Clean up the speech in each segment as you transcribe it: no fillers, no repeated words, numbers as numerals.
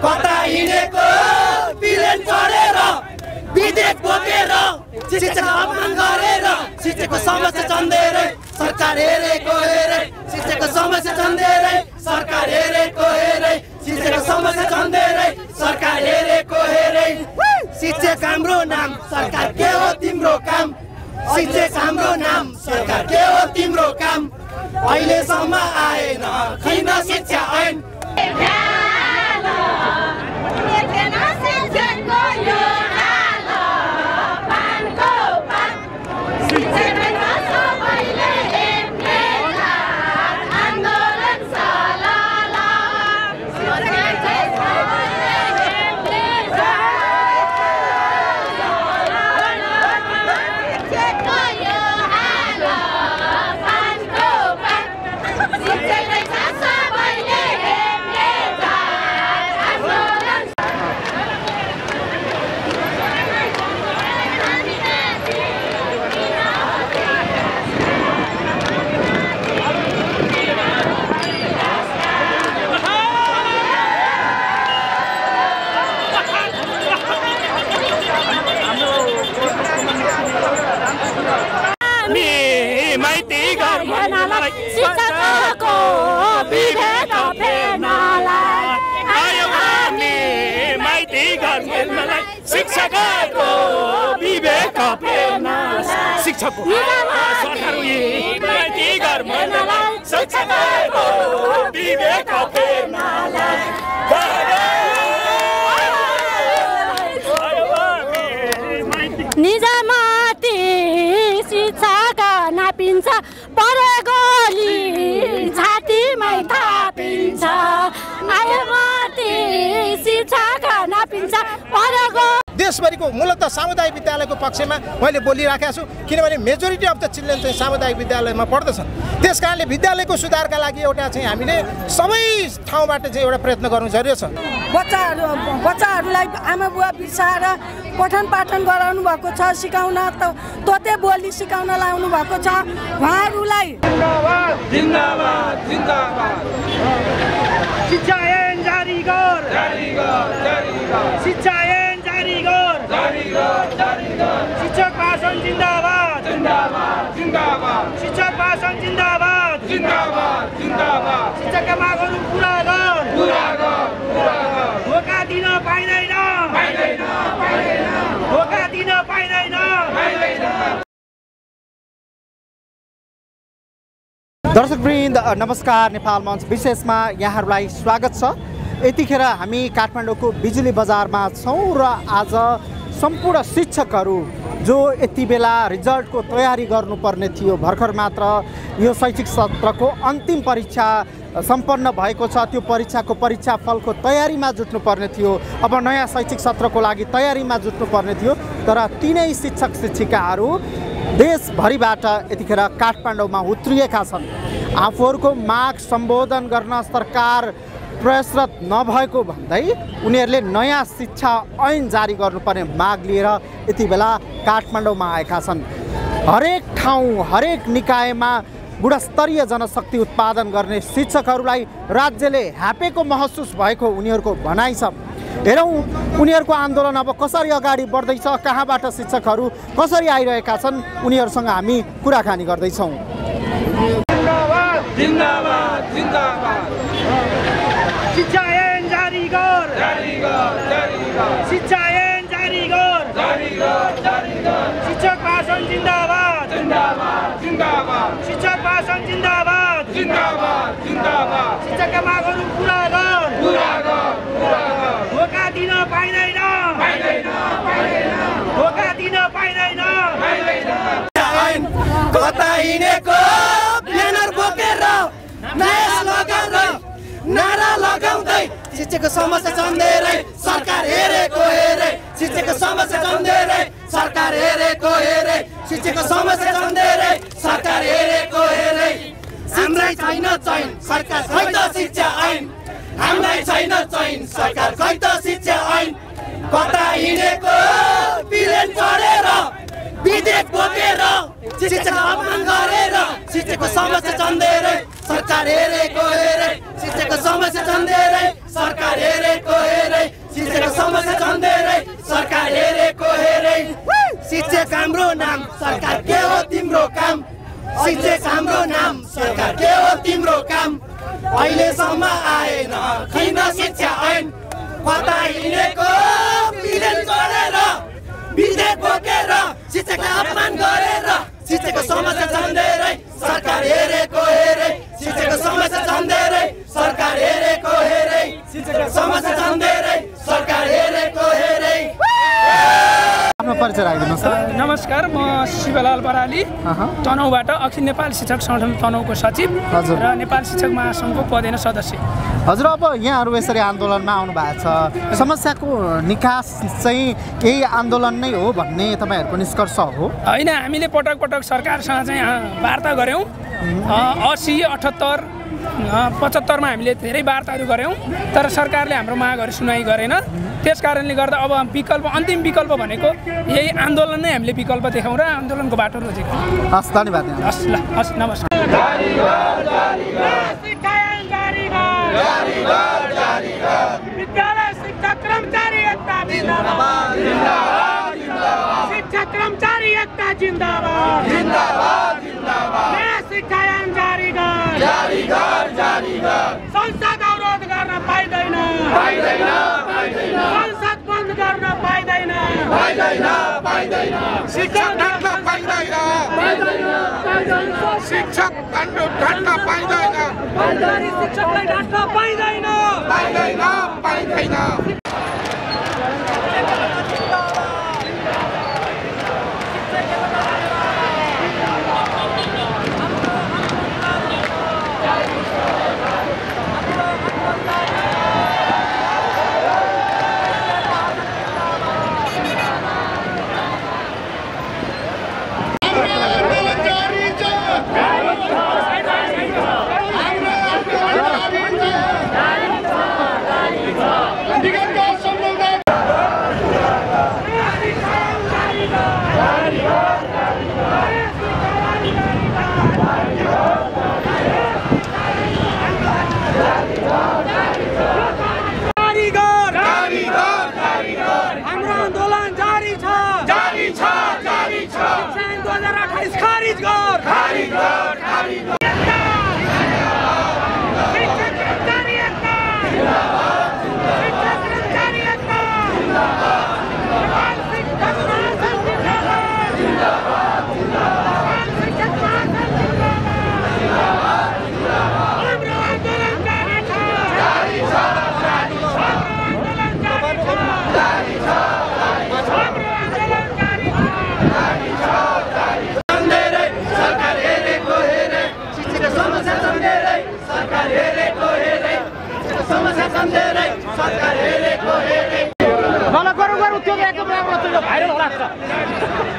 कता हिँडेको बिलेन चढेर विदेश बोकेर शिक्षक अपमान गरेर शिक्षकको समस्या चन्देरै सरकार हेरेको हेरे शिक्षकको समस्या चन्देरै सरकार हेरेको हेरे शिक्षकको समस्या चन्देरै सरकार हेरेको हेरे शिक्षक हाम्रो नाम सरकार के हो तिम्रो काम शिक्षक हाम्रो नाम सरकार के हो तिम्रो काम अहिलेसम्म आएन खैन शिक्षा ऐन शिक्षकको विवेक शिक्षकको सरकार माइती गर्नलाई शिक्षकको विवेक निजामती शिक्षाका नापिन्छ परेगोली छातीमै थापिन्छ आयोमती शिक्षाका नापिन्छ परेगो देशभरिको मूलतः सामुदायिक विद्यालयको पक्षमा मैले बोलिराखेको छु किनभने मेजोरिटी अफ द चिल्ड्रेन चाहिँ सामुदायिक विद्यालयमा पढ्दछन् त्यसकारणले विद्यालयको सुधारका लागि एउटा चाहिँ हामीले सबै ठाउँबाट चाहिँ एउटा प्रयत्न गर्नु जरुरी छ बच्चाहरूलाई आमा बुवा बिर्साएर पठन पाठन गराउनु भएको छ सिकाउन तोते बोली सिकाउन लाउनु भएको छ उहाँहरूलाई जिन्दाबाद जिन्दाबाद जिन्दाबाद शिक्षा ऐन जारी गर शिक्षा ऐन जारी गर शिक्षक भाषण जिन्दाबाद जिन्दाबाद जिन्दाबाद शिक्षक भाषण जिन्दाबाद जिन्दाबाद जिन्दाबाद शिक्षकका मागहरू पुरा गर धोका दिन पाइँदैन धोका दिन पाइँदैन दर्शकवृन्द नमस्कार नेपाल मञ्च विशेषमा यहाँहरूलाई स्वागत छ यतिखेर हामी काठमाडौँको बिजुली बजारमा छौँ र आज सम्पूर्ण शिक्षकहरू जो यति बेला रिजल्टको तयारी गर्नुपर्ने थियो भर्खर मात्र यो शैक्षिक सत्रको अन्तिम परीक्षा सम्पन्न भएको छ त्यो परीक्षाको परीक्षाफलको तयारीमा जुट्नुपर्ने थियो अब नयाँ शैक्षिक सत्रको लागि तयारीमा जुट्नुपर्ने थियो तर तिनै शिक्षक शिक्षिकाहरू देशभरिबाट यतिखेर काठमाडौँमा उत्रिएका छन् आफूहरूको माग सम्बोधन गर्न सरकार प्रयासरत नभएको भन्दै उनीहरूले नयाँ शिक्षा ऐन जारी गर्नुपर्ने माग लिएर यति बेला काठमाडौँमा आएका छन् हरेक ठाउँ हरेक निकायमा गुणस्तरीय जनशक्ति उत्पादन गर्ने शिक्षकहरूलाई राज्यले ह्यापेको महसुस भएको उनीहरूको भनाइ छ हेरौँ उनीहरूको आन्दोलन अब कसरी अगाडि बढ्दैछ कहाँबाट शिक्षकहरू कसरी आइरहेका छन् उनीहरूसँग हामी कुराकानी गर्दैछौँ जिन्दाबाद जिन्दाबाद शिक्षा ऐन जारी गर शिक्षा ऐन जारी गर शिक्षक भाषण जिन्दाबाद जिन्दाबाद जिन्दाबाद शिक्षक भाषण जिन्दाबाद जिन्दाबाद जिन्दाबाद शिक्षकका मागहरू पुरा गर धोका दिन पाइँदैन धोका दिन पाइँदैन कता हिँडेको ब्यानर बोकेर नयाँ लगाएर नारा लगाउँदै शिक्षकको समस्या चन्देरै सरकार हेरेको हेरे शिक्षकको समस्या चन्देरै सरकार हेरेको हेरे शिक्षकको समस्या चन्देरै सरकार हेरेको हेरे हामीलाई छैन चैन सरकार खै त शिक्षा ऐन हामीलाई छैन चैन सरकार खै त शिक्षा ऐन कता हिँडेको बिलेन चढेर विदेश बोकेर शिक्षक अपमान गरेर शिक्षकको समस्या चन्देरै सरकार हेरेको हेरे शिक्षकको समस्या चन्देरै सरकार हेरेको हेरे नाम सरकार के हो तिम्रो काम शिक्षक हाम्रो नाम सरकार के हो तिम्रो काम अहिलेसम्म आएन किन शिक्षा ऐन कता हिँडेको बिलेन चढेर विधेयक बोकेर शिक्षकलाई अपमान गरेर शिक्षकको समस्या छन् धेरै सरकार हेरेको हेरे शिक्षकको समस्या छन् धेरै सरकार हेरेको हेरे शिक्षकको समस्या छन् धेरै सरकार हेरेको हेरे आफ्नो परिचय राखिदिनुहोस्। नमस्कार, म शिवलाल बराली तनहुबाट अखिल नेपाल शिक्षक सङ्गठन तनहुको सचिव र नेपाल शिक्षक महासङ्घको पदेन सदस्य। हजुर, अब यहाँहरू यसरी आन्दोलनमा आउनु भएको छ, समस्याको निकास चाहिँ यही आन्दोलन नै हो भन्ने तपाईँहरूको निष्कर्ष हो? होइन, हामीले पटक पटक सरकारसँग चाहिँ वार्ता गऱ्यौँ। 80, 78, 75मा हामीले धेरै वार्ताहरू गऱ्यौँ, तर सरकारले हाम्रो मागहरू सुनाइ गरेन। त्यस कारणले गर्दा अब अन्तिम विकल्प भनेको यही आन्दोलन नै हामीले विकल्प देखाउँ र आन्दोलनको बाटो रोजेको। हस्, धन्यवाद। हस्, नमस्कार। विद्यालय शिक्षक कर्मचारी एकता जिंदाबाद जिंदाबाद जिंदाबाद शिक्षक कर्मचारी एकता जिंदाबाद जिंदाबाद जिंदाबाद नयाँ शिक्षा ऐन जारी गर संसद अवरोध गर्न पाइदैन संसद बन्द गर्न पाइदैन शिक्षक ढाक्न पाइदैन शिक्षक ढाक्न पाइदैन शिक्षकलाई ढाक्न पाइदैन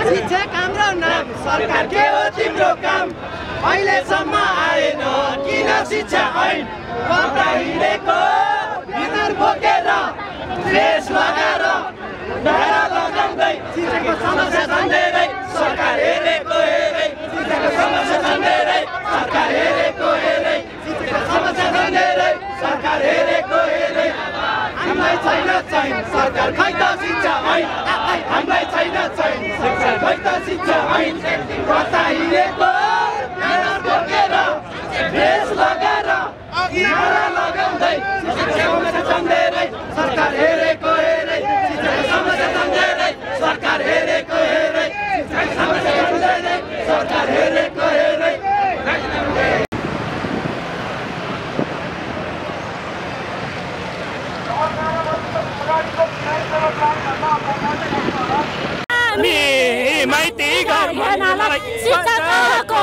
शिक्षक हाम्रो नाम सरकार के हो तिम्रो काम अहिलेसम्म आएन किन शिक्षा ऐन कता हिँडेको बिजुर बोकेर ड्रेस लगाएर नारा लगाउँदै शिक्षकको समस्या छन् धेरै सरकार हेरेको हेरे शिक्षकको समस्या छन् धेरै सरकार हेरेको हेरे शिक्षकको समस्या छन् धेरै सरकार हेरेको हेरे हामीलाई छैन सरकार खै त शिक्षा ऐन हामीलाई छैन शिक्षा खै त शिक्षा ऐन कता हिँडेको बिजुर बोकेर ड्रेस लगाएर नारा लगाउँदै शिक्षकको समस्या छन् धेरै सरकार हेरेको हेरे शिक्षकको समस्या छन् धेरै सरकार हेरेको हेरे शिक्षकको समस्या छन् धेरै सरकार हेरेको हेरे माइती गर्नलाई शिक्षकको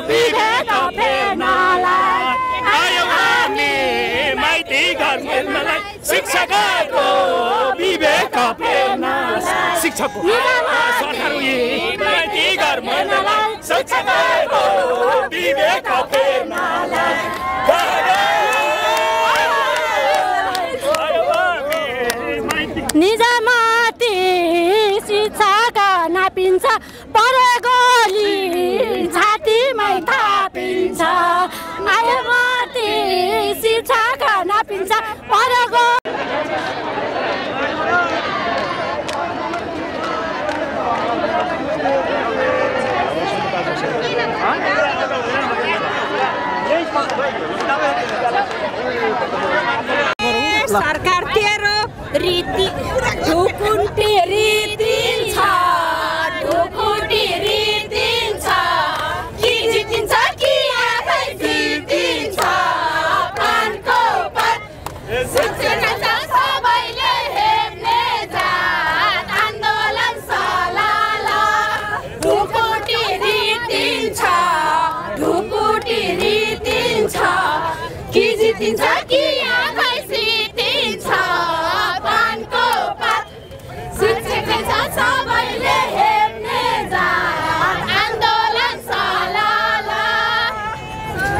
विभेद फेर्नलाई आयो हामी माइती गर्नलाई शिक्षकको विवेक फेर्नलाई शिक्षकको सरकार माइती गर्नलाई शिक्षकको विवेक फेर्नलाई निजामती शिक्षाका नापिन्छ परेगोली छातीमै थापिन्छ आयोमती शिक्षाका नापिन्छ परेगो सरकार तेरो रीति ढुकुटी रीति छ ढुकुटी रीति छ कि जितिन्छ कि आफै जितिन्छ पानको पात शिक्षक सबैले हेप्ने जात आन्दोलन सलाला ढुकुटी रीति छ ढुकुटी रीति छ कि जितिन्छ कि आफै जितिन्छ पानको पात शिक्षक सबैले हेप्ने जात आन्दोलन सलाला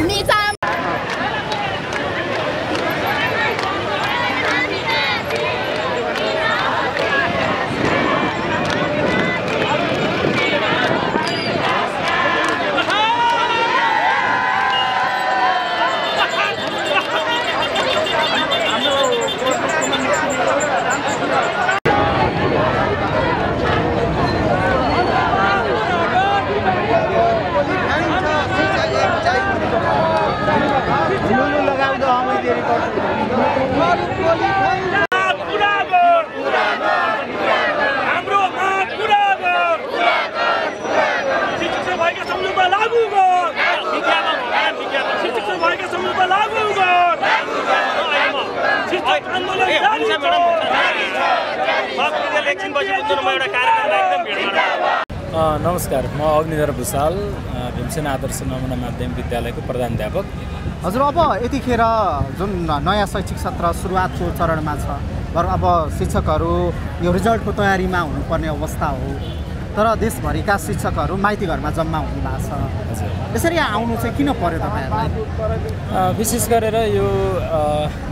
निजाम नमस्कार, म अग्निधर भुषाल भीमसेन आदर्श नमुना माध्यमिक विद्यालयको प्रधानाध्यापक। हजुर, अब यतिखेर जुन नयाँ शैक्षिक सत्र सुरुवातको चरणमा छ, अब शिक्षकहरू यो रिजल्टको तयारीमा हुनुपर्ने अवस्था हो, तर देशभरिका शिक्षकहरू माइती घरमा जम्मा हुनुभएको छ। यसरी आउनु चाहिँ किन पर्यो तपाईँहरूलाई? विशेष गरेर यो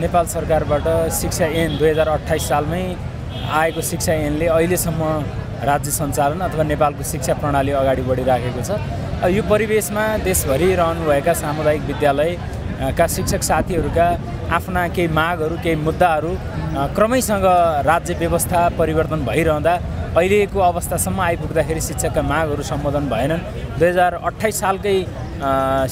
नेपाल सरकारबाट शिक्षा ऐन 2028 सालमै आएको शिक्षा ऐनले अहिलेसम्म राज्य सञ्चालन अथवा नेपालको शिक्षा प्रणाली अगाडि बढिराखेको छ। यो परिवेशमा देशभरि रहनुभएका सामुदायिक विद्यालयका शिक्षक साथीहरूका आफ्ना केही मागहरू, केही मुद्दाहरू क्रमैसँग राज्य व्यवस्था परिवर्तन भइरहँदा अहिलेको अवस्थासम्म आइपुग्दाखेरि शिक्षकका मागहरू सम्बोधन भएनन्। 2028 सालकै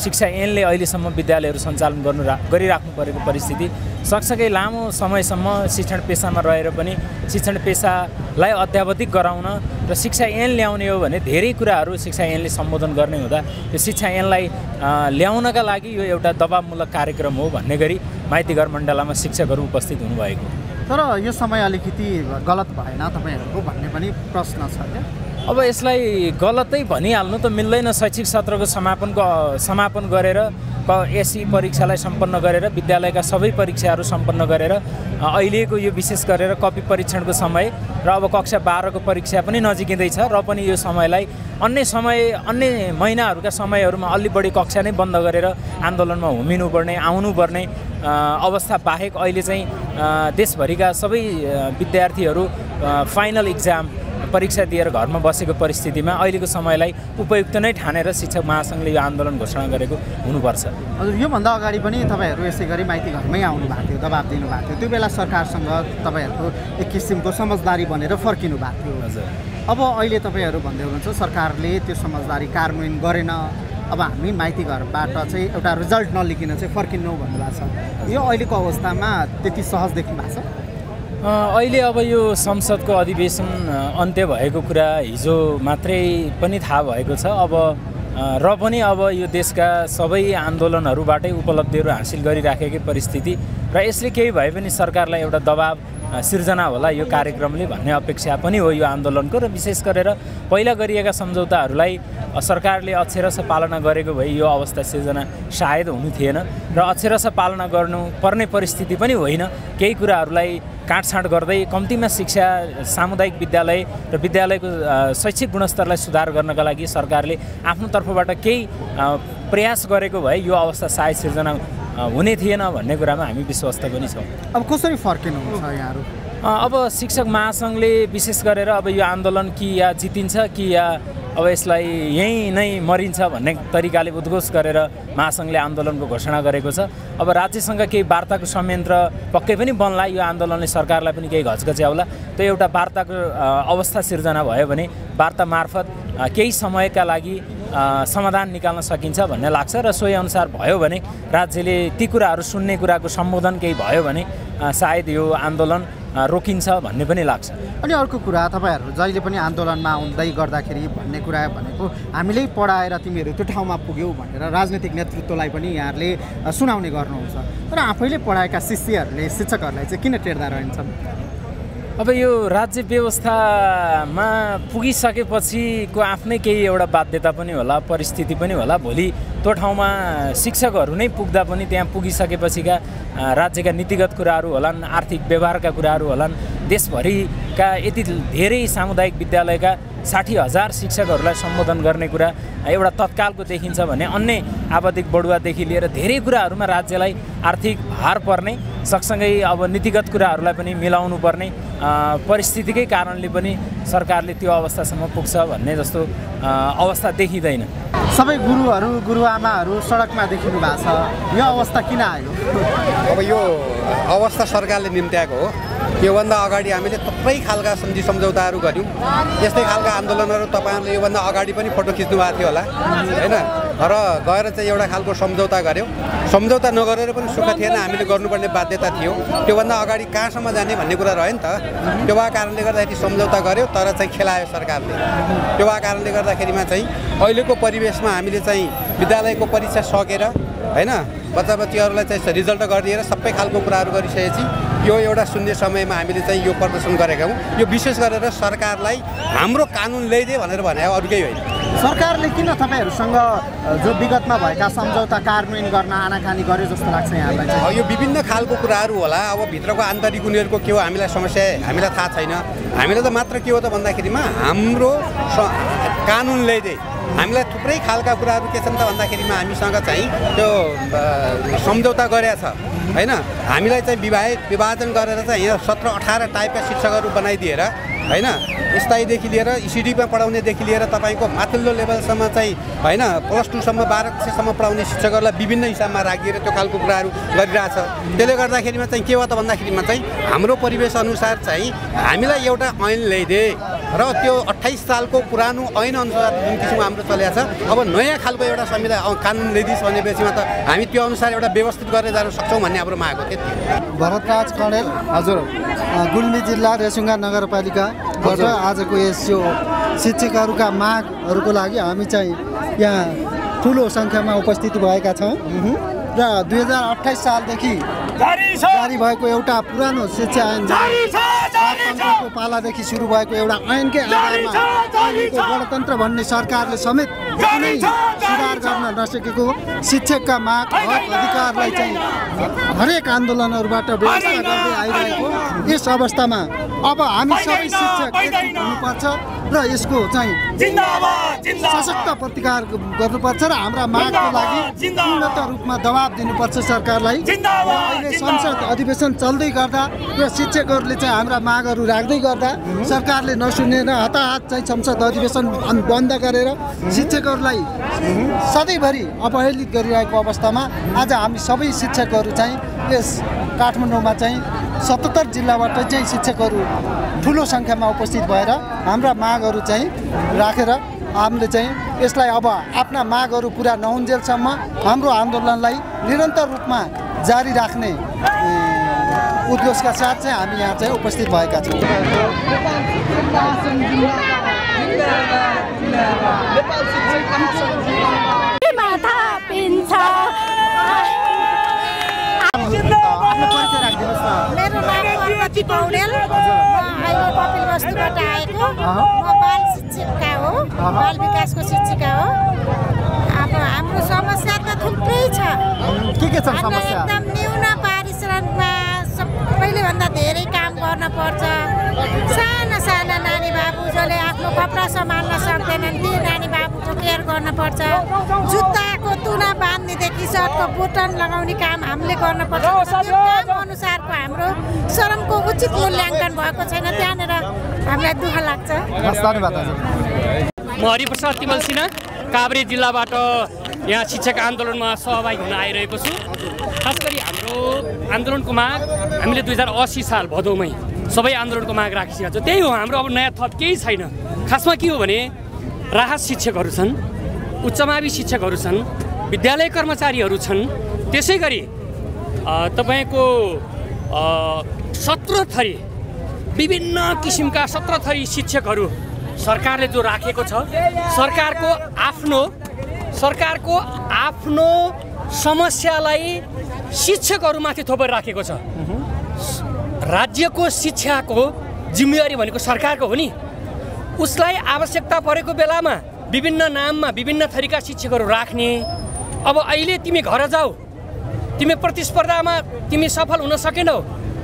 शिक्षा ऐनले अहिलेसम्म विद्यालयहरू सञ्चालन गरिराख्नु परेको परिस्थिति सँगसँगै लामो समयसम्म शिक्षण पेसामा रहेर पनि शिक्षण पेसालाई अध्यावधिक गराउन र शिक्षा ऐन ल्याउने हो भने धेरै कुराहरू शिक्षा ऐनले सम्बोधन गर्ने हुँदा यो शिक्षा ऐनलाई ल्याउनका लागि यो एउटा दबावमूलक कार्यक्रम हो भन्ने गरी माइतीघर मण्डलामा शिक्षकहरू उपस्थित हुनुभएको। तर यो समय अलिकति गलत भएन तपाईँहरूको भन्ने पनि प्रश्न छ क्या? अब यसलाई गलतै भनिहाल्नु त मिल्दैन। शैक्षिक सत्रको समापन गरेर एसई परीक्षालाई सम्पन्न गरेर विद्यालयका सबै परीक्षाहरू सम्पन्न गरेर अहिलेको यो विशेष गरेर कपी परीक्षणको समय र अब कक्षा 12 को परीक्षा पनि नजिकिँदैछ र पनि यो समयलाई अन्य महिनाहरूका समयहरूमा अलि बढी कक्षा नै बन्द गरेर आन्दोलनमा हुमिनुपर्ने आउनुपर्ने अवस्था बाहेक अहिले चाहिँ देशभरिका सबै विद्यार्थीहरू फाइनल इक्जाम परीक्षा दिएर घरमा बसेको परिस्थितिमा अहिलेको समयलाई उपयुक्त नै ठानेर शिक्षक महासङ्घले यो आन्दोलन घोषणा गरेको हुनुपर्छ। हजुर, योभन्दा अगाडि पनि तपाईँहरू यसै गरी माइती घरमै आउनु भएको थियो, दबाब दिनुभएको थियो, त्यो बेला सरकारसँग तपाईँहरूको एक किसिमको समझदारी बनेर फर्किनु भएको थियो। हजुर, अब अहिले तपाईँहरू भन्दै हुनुहुन्छ सरकारले त्यो समझदारी कार्यान्वयन गरेन, अब हामी माइती घरबाट चाहिँ एउटा रिजल्ट नलिकन चाहिँ फर्किनु भन्नुभएको छ। यो अहिलेको अवस्थामा त्यति सहज देख्नु भएको छ? अहिले अब यो संसदको अधिवेशन अन्त्य भएको कुरा हिजो मात्रै पनि थाहा भएको छ। अब र पनि अब यो देशका सबै आन्दोलनहरूबाटै उपलब्धिहरू हासिल गरिराखेकै परिस्थिति र यसले केही भए पनि सरकारलाई एउटा दबाब सिर्जना होला यो कार्यक्रमले भन्ने अपेक्षा पनि हो यो आन्दोलनको। र विशेष गरेर पहिला गरिएका सम्झौताहरूलाई सरकारले अक्षरशः पालना गरेको भए यो अवस्था सिर्जना सायद हुनु थिएन र अक्षरशः पालना गर्नुपर्ने परिस्थिति पनि होइन। केही कुराहरूलाई काटछाँट गर्दै कम्तीमा शिक्षा सामुदायिक विद्यालय र विद्यालयको शैक्षिक गुणस्तरलाई सुधार गर्नका लागि सरकारले आफ्नो तर्फबाट केही प्रयास गरेको भए यो अवस्था सायद सिर्जना हुने थिएन भन्ने कुरामा हामी विश्वस्त पनि छौँ। अब कसरी फर्किनुहुन्छ यहाँहरू? अब शिक्षक महासङ्घले विशेष गरेर अब यो आन्दोलन कि या जितिन्छ कि या अब यसलाई यहीँ नै मरिन्छ भन्ने तरिकाले उद्घोष गरेर महासङ्घले आन्दोलनको घोषणा गरेको छ। अब राज्यसँग केही वार्ताको संयन्त्र पक्कै पनि बन्ला, यो आन्दोलनले सरकारलाई पनि केही घचघच्याउला। त्यो एउटा वार्ताको अवस्था सिर्जना भयो भने वार्ता मार्फत केही समयका लागि समाधान निकाल्न सकिन्छ भन्ने लाग्छ र सोही अनुसार भयो भने राज्यले ती कुराहरू सुन्ने कुराको सम्बोधन केही भयो भने सायद यो आन्दोलन रोकिन्छ भन्ने पनि लाग्छ। अनि अर्को कुरा तपाईँहरू जहिले पनि आन्दोलनमा आउँदै गर्दाखेरि भन्ने कुरा भनेको हामीले पढाएर तिमीहरू त्यो ठाउँमा पुग्यौ भनेर राजनीतिक नेतृत्वलाई पनि यहाँहरूले सुनाउने गर्नुहुन्छ, तर आफैले पढाएका शिष्यहरूले शिक्षकहरूलाई चाहिँ किन टेर्दा रहन्छन्? अब यो राज्य व्यवस्थामा पुगिसकेपछिको आफ्नै केही एउटा बाध्यता पनि होला, परिस्थिति पनि होला। भोलि त्यो ठाउँमा शिक्षकहरू नै पुग्दा पनि त्यहाँ पुगिसकेपछिका राज्यका नीतिगत कुराहरू होलान्, आर्थिक व्यवहारका कुराहरू होलान्। देशभरिका यति धेरै सामुदायिक विद्यालयका 60,000 शिक्षकहरूलाई सम्बोधन गर्ने कुरा एउटा तत्कालको देखिन्छ भने अन्य आवधिक बढुवादेखि लिएर धेरै कुराहरूमा राज्यलाई आर्थिक भार पर्ने, सँगसँगै अब नीतिगत कुराहरूलाई पनि मिलाउनु पर्ने परिस्थितिकै कारणले पनि सरकारले त्यो अवस्थासम्म पुग्छ भन्ने जस्तो अवस्था देखिँदैन। सबै गुरुहरू गुरुआमाहरू सडकमा देखिनु भएको छ, यो अवस्था किन आयो? अब यो अवस्था सरकारले निम्त्याएको हो। योभन्दा अगाडि हामीले थुप्रै खालका सन्धि सम्झौताहरू गऱ्यौँ। यस्तै खालका आन्दोलनहरू तपाईँहरूले योभन्दा अगाडि पनि फोटो खिच्नु भएको थियो होला होइन, र गएर चाहिँ एउटा खालको सम्झौता गऱ्यौँ। सम्झौता नगरेर पनि सुख थिएन, हामीले गर्नुपर्ने बाध्यता थियो। त्योभन्दा अगाडि कहाँसम्म जाने भन्ने कुरा रह्यो नि त। त्यो भएको कारणले गर्दाखेरि सम्झौता गऱ्यो, तर चाहिँ खेलायो सरकारले। त्यो भएको कारणले गर्दाखेरिमा चाहिँ अहिलेको परिवेशमा हामीले चाहिँ विद्यालयको परीक्षा सकेर होइन बच्चा बच्चीहरूलाई चाहिँ रिजल्ट गरिदिएर सबै खालको कुराहरू गरिसकेपछि यो एउटा शून्य समयमा हामीले चाहिँ यो प्रदर्शन गरेका हौँ। यो विशेष गरेर सरकारलाई हाम्रो कानुन ल्याइदिए भनेर भने अरू केही होइन। सरकारले किन तपाईँहरूसँग जो विगतमा भएका सम्झौता कार्यान्वयन गर्न आनाकानी गर्यो जस्तो लाग्छ यहाँलाई? यो विभिन्न खालको कुराहरू होला। अब भित्रको आन्तरिक उनीहरूको के हो हामीलाई समस्या हामीलाई थाहा छैन। हामीलाई त मात्र के हो त भन्दाखेरिमा हाम्रो कानुन ल्याइदिए। हामीलाई थुप्रै खालका कुराहरू के छन् त भन्दाखेरिमा हामीसँग चाहिँ त्यो सम्झौता गरेका छ होइन। हामीलाई चाहिँ विभाजन गरेर चाहिँ यहाँ 17-18 टाइपका शिक्षकहरू बनाइदिएर होइन, स्थायीदेखि लिएर इसिडीमा पढाउनेदेखि लिएर तपाईँको माथिल्लो लेभलसम्म चाहिँ होइन +2सम्म 1200सम्म पढाउने शिक्षकहरूलाई विभिन्न हिसाबमा राखिएर त्यो खालको कुराहरू गरिरहेछ। त्यसले गर्दाखेरिमा चाहिँ के हो त भन्दाखेरिमा चाहिँ हाम्रो परिवेश अनुसार चाहिँ हामीलाई एउटा ऐन ल्याइदिए र त्यो 28 सालको पुरानो ऐन अनुसार जुन किसिमको हाम्रो चलेको छ, अब नयाँ खालको एउटा संविधान कानुन ल्याइदिस् भनेपछिमा त हामी त्यो अनुसार एउटा व्यवस्थित गरेर जान सक्छौँ भन्ने हाम्रो माग हो। त्यति भरतराज कणेल हजुर, गुल्मी जिल्ला रेसुङ्गा नगरपालिकाबाट आजको यस यो शिक्षकहरूका मागहरूको लागि हामी चाहिँ यहाँ ठुलो सङ्ख्यामा उपस्थित भएका छौँ र 2028 सालदेखि जारी भएको एउटा पुरानो शिक्षा ऐन गणतन्त्रको पालादेखि सुरु भएको एउटा ऐनकै आधारमा गणतन्त्र भन्ने सरकारले समेत कुनै सुधार गर्न नसकेको शिक्षकका माग हक अधिकारलाई चाहिँ हरेक आन्दोलनहरूबाट व्यवस्था गर्दै आइरहेको यस अवस्थामा अब हामी सबै शिक्षक एकजुट हुनुपर्छ र यसको चाहिँ सशक्त प्रतिकार गर्नुपर्छ र हाम्रा मागको लागि पूर्णत रूपमा दबाब दिनुपर्छ सरकारलाई। अहिले संसद अधिवेशन चल्दै गर्दा र शिक्षकहरूले चाहिँ हाम्रा मागहरू राख्दै गर्दा सरकारले नसुनेर हताहत चाहिँ संसद अधिवेशन बन्द गरेर शिक्षकहरूलाई सधैँभरि अपहेलित गरिरहेको अवस्थामा आज हामी सबै शिक्षकहरू चाहिँ यस काठमाडौँमा चाहिँ 77 जिल्लाबाट चाहिँ शिक्षकहरू ठुलो सङ्ख्यामा उपस्थित भएर हाम्रा मागहरू चाहिँ राखेर हामीले चाहिँ यसलाई अब आफ्ना मागहरू पुरा नहुन्जेलसम्म हाम्रो आन्दोलनलाई निरन्तर रूपमा जारी राख्ने उद्देश्यका साथ चाहिँ हामी यहाँ चाहिँ उपस्थित भएका छौँ। मेरो नाम पार्वती पौडेल, म अहिले कपिल वस्तुबाट आएको। म बाल शिक्षिका हो, बाल विकासको शिक्षिका हो। अब हाम्रो समस्या त थुप्रै छ। के छ समस्या? एकदम न्यून पारिश्रमिकमा सबैले भन्दा धेरै काम गर्न पर्छ। साना साना नानी बाबु जसले आफ्नो कपडा सम्हाल्न सक्दैनन् ती नानी बाबुको केयर गर्न पर्छ। जुत्ताको तुना बाँध्नेदेखि सर्टको बुटन लगाउने काम हामीले गर्न पर्छ। त्यो काम अनुसारको हाम्रो श्रमको उचित मूल्याङ्कन भएको छैन, त्यहाँनिर हामीलाई दुःख लाग्छ। म हरिप्रसाद तिमल सिन्हा काभ्रे जिल्लाबाट यहाँ शिक्षक आन्दोलनमा सहभागी हुन आइरहेको छु। खास गरी हाम्रो आन्दोलनको माग हामीले 2080 साल भदौमै सबै आन्दोलनको माग राखिसकेका छौँ। त्यही हो हाम्रो। अब नयाँ थप केही छैन। खासमा के हो भने राहत शिक्षकहरू छन्, उच्चमावि शिक्षकहरू छन्, विद्यालय कर्मचारीहरू छन्, त्यसै गरी तपाईँको 17 थरी विभिन्न किसिमका 17 थरी शिक्षकहरू सरकारले जो राखेको छ, सरकारको आफ्नो समस्यालाई शिक्षकहरूमाथि थोपेर राखेको छ। राज्यको शिक्षाको जिम्मेवारी भनेको सरकारको हो नि। उसलाई आवश्यकता परेको बेलामा विभिन्न नाममा विभिन्न थरीका शिक्षकहरू राख्ने। अब अहिले तिमी घर जाऊ, तिमी प्रतिस्पर्धामा तिमी सफल हुन सकेनौ,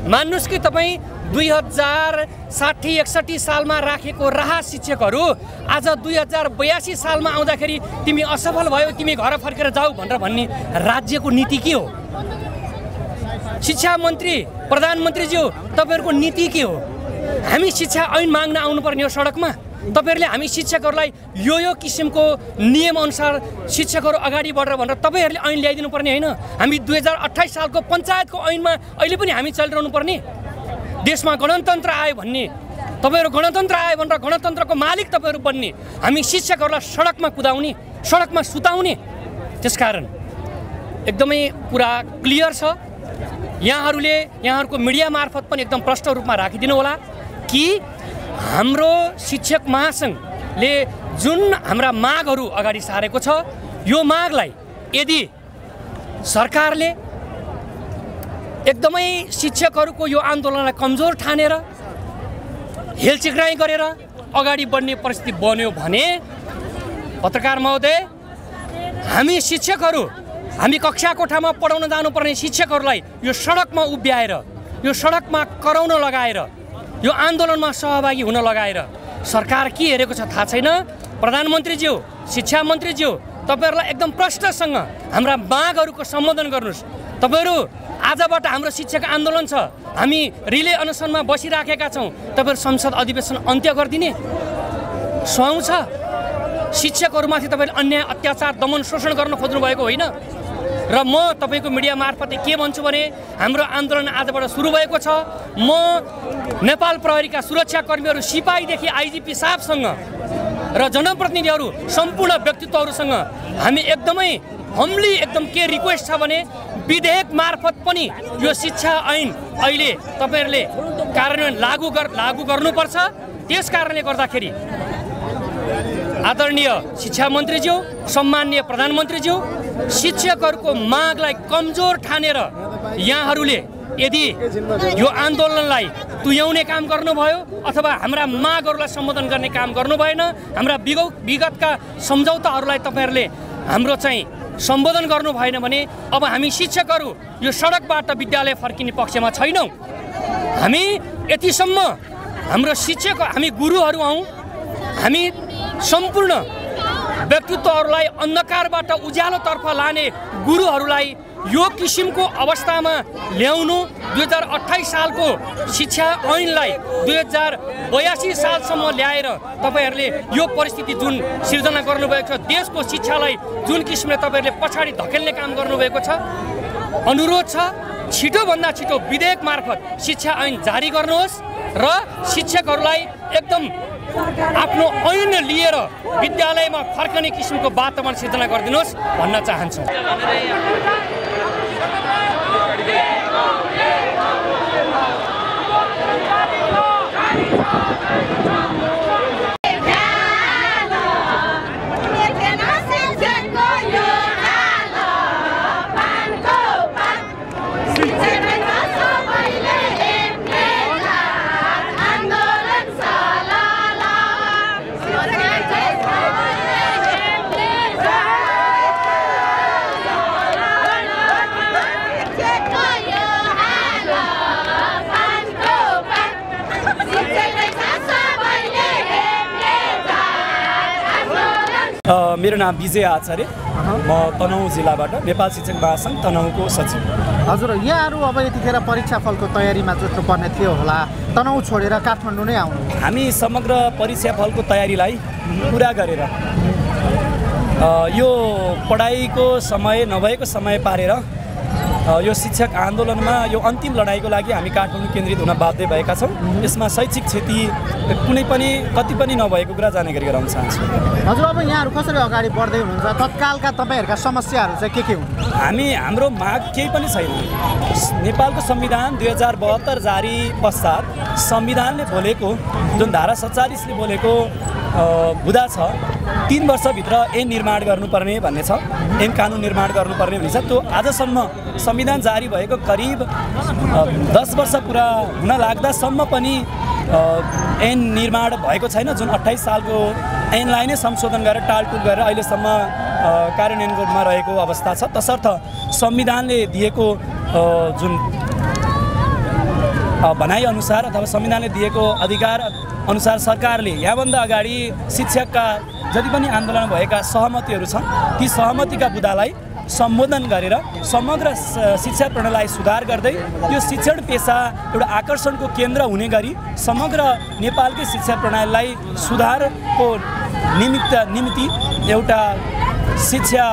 मान्नुस् कि तपाईँ 2060-61 सालमा राखेको राहा शिक्षकहरू आज 2082 सालमा आउँदाखेरि तिमी असफल भयो, तिमी घर फर्केर जाऊ भनेर भन्ने राज्यको नीति के हो? शिक्षा मन्त्री प्रधानमन्त्रीज्यू तपाईँहरूको नीति के हो? हामी शिक्षा ऐन माग्न आउनुपर्ने हो सडकमा। तपाईँहरूले हामी शिक्षकहरूलाई यो किसिमको नियमअनुसार शिक्षकहरू अगाडि बढेर भनेर तपाईँहरूले ऐन ल्याइदिनु पर्ने होइन। हामी 2028 सालको पञ्चायतको ऐनमा अहिले पनि हामी चलिरहनु पर्ने। देशमा गणतन्त्र आयो भन्ने, तपाईँहरू गणतन्त्र आयो भनेर गणतन्त्रको मालिक तपाईँहरू बन्ने, हामी शिक्षकहरूलाई सडकमा कुदाउने, सडकमा सुताउने। त्यसकारण एकदमै कुरा क्लियर छ। यहाँहरूको मिडिया मार्फत पनि एकदम प्रष्ट रूपमा राखिदिनु होला कि हाम्रो शिक्षक महासङ्घले जुन हाम्रा मागहरू अगाडि सारेको छ, यो मागलाई यदि सरकारले एकदमै शिक्षकहरूको यो आन्दोलनलाई कमजोर ठानेर हेलचिक्राइ गरेर अगाडि बढ्ने परिस्थिति बन्यो भने, पत्रकार महोदय, हामी शिक्षकहरू, हामी कक्षा कोठामा पढाउन जानुपर्ने शिक्षकहरूलाई यो सडकमा उभ्याएर, यो सडकमा कराउन लगाएर, यो आन्दोलनमा सहभागी हुन लगाएर सरकार के हेरेको छ थाहा छैन। प्रधानमन्त्रीज्यू, शिक्षा मन्त्रीज्यू, तपाईँहरूलाई एकदम प्रष्टसँग हाम्रा मागहरूको सम्बोधन गर्नुहोस्। तपाईँहरू आजबाट हाम्रो शिक्षक आन्दोलन छ, हामी रिले अनसनमा बसिराखेका छौँ, तपाईँहरू संसद अधिवेशन अन्त्य गरिदिने सुहाउँछ? शिक्षकहरूमाथि तपाईँले अन्याय, अत्याचार, दमन, शोषण गर्न खोज्नु भएको होइन। र म तपाईँको मिडिया मार्फत के भन्छु भने, हाम्रो आन्दोलन आजबाट सुरु भएको छ। म नेपाल प्रहरीका सुरक्षाकर्मीहरू, सिपाहीदेखि आइजिपी साहबसँग र जनप्रतिनिधिहरू, सम्पूर्ण व्यक्तित्वहरूसँग हामी एकदमै हम्ली एकदम के रिक्वेस्ट छ भने, विधेयक मार्फत पनि यो शिक्षा ऐन अहिले तपाईँहरूले कार्यान्वयन लागू गर्नुपर्छ। त्यस कारणले गर्दाखेरि आदरणीय शिक्षा मन्त्रीज्यू, सम्माननीय प्रधानमन्त्रीज्यू, शिक्षकहरूको मागलाई कमजोर ठानेर यहाँहरूले यदि यो आन्दोलनलाई तुल्याउने काम गर्नुभयो अथवा हाम्रा मागहरूलाई सम्बोधन गर्ने काम गर्नु भएन, हाम्रा विगतका सम्झौताहरूलाई तपाईँहरूले हाम्रो चाहिँ सम्बोधन गर्नु भएन भने अब हामी शिक्षकहरू यो सडकबाट विद्यालय फर्किने पक्षमा छैनौँ। हामी यतिसम्म हाम्रो शिक्षक, हामी गुरुहरू हौँ, हामी सम्पूर्ण व्यक्तित्वहरूलाई अन्धकारबाट उज्यालोतर्फ लाने गुरुहरूलाई यो किसिमको अवस्थामा ल्याउनु, 2028 सालको शिक्षा ऐनलाई 2082 सालसम्म ल्याएर तपाईँहरूले यो परिस्थिति जुन सिर्जना गर्नुभएको छ, देशको शिक्षालाई जुन किसिमले तपाईँहरूले पछाडि धकेल्ने काम गर्नुभएको छ, अनुरोध छ छिटोभन्दा छिटो विधेयक मार्फत शिक्षा ऐन जारी गर्नुहोस् र शिक्षकहरूलाई एकदम आफ्नो ऐन लिएर विद्यालयमा फर्कने किसिमको वातावरण सिर्जना गरिदिनुहोस् भन्न चाहन्छु। मेरो नाम विजय आचार्य, म तनहुँ जिल्लाबाट नेपाल शिक्षक महासङ्घ तनहुँको सचिव। हजुर, यहाँहरू अब यतिखेर परीक्षाफलको तयारीमा जुट्नुपर्ने थियो होला, तनहुँ छोडेर काठमाडौँ नै आउनु। हामी समग्र परीक्षाफलको तयारीलाई पुरा गरेर यो पढाइको समय नभएको समय पारेर यो शिक्षक आन्दोलनमा यो अन्तिम लडाइँको लागि हामी काठमाडौँ केन्द्रित हुन बाध्य भएका छौँ। यसमा शैक्षिक क्षति कुनै पनि कति पनि नभएको कुरा जानकारी गराउन चाहन्छु। हजुर, अब यहाँहरू कसरी अगाडि बढ्दै हुनुहुन्छ? तत्कालका तपाईँहरूका समस्याहरू चाहिँ के हुन्? हाम्रो माग केही पनि छैन। नेपालको संविधान 2072 जारी पश्चात संविधानले बोलेको जुन धारा 47ले बोलेको बुदा छ 3 वर्षभित्र ऐन निर्माण गर्नुपर्ने भन्ने छ, ऐन कानुन निर्माण गर्नुपर्ने भन्ने छ। त्यो आजसम्म संविधान जारी भएको करिब 10 वर्ष पुरा हुन लाग्दासम्म पनि ऐन निर्माण भएको छैन। जुन 28 सालको ऐनलाई नै संशोधन गरेर टालटुल गरेर अहिलेसम्म कार्यान्वयनमा रहेको अवस्था छ। तसर्थ संविधानले दिएको जुन भनाइअनुसार अथवा संविधानले दिएको अधिकार अनुसार सरकारले यहाँभन्दा अगाडि शिक्षकका जति पनि आन्दोलन भएका सहमतिहरू छन् ती सहमतिका बुदालाई सम्बोधन गरेर समग्र शिक्षा प्रणालीलाई सुधार गर्दै यो शिक्षण पेसा एउटा आकर्षणको केन्द्र हुने गरी समग्र नेपालकै शिक्षा प्रणालीलाई सुधारको निमित्त एउटा शिक्षा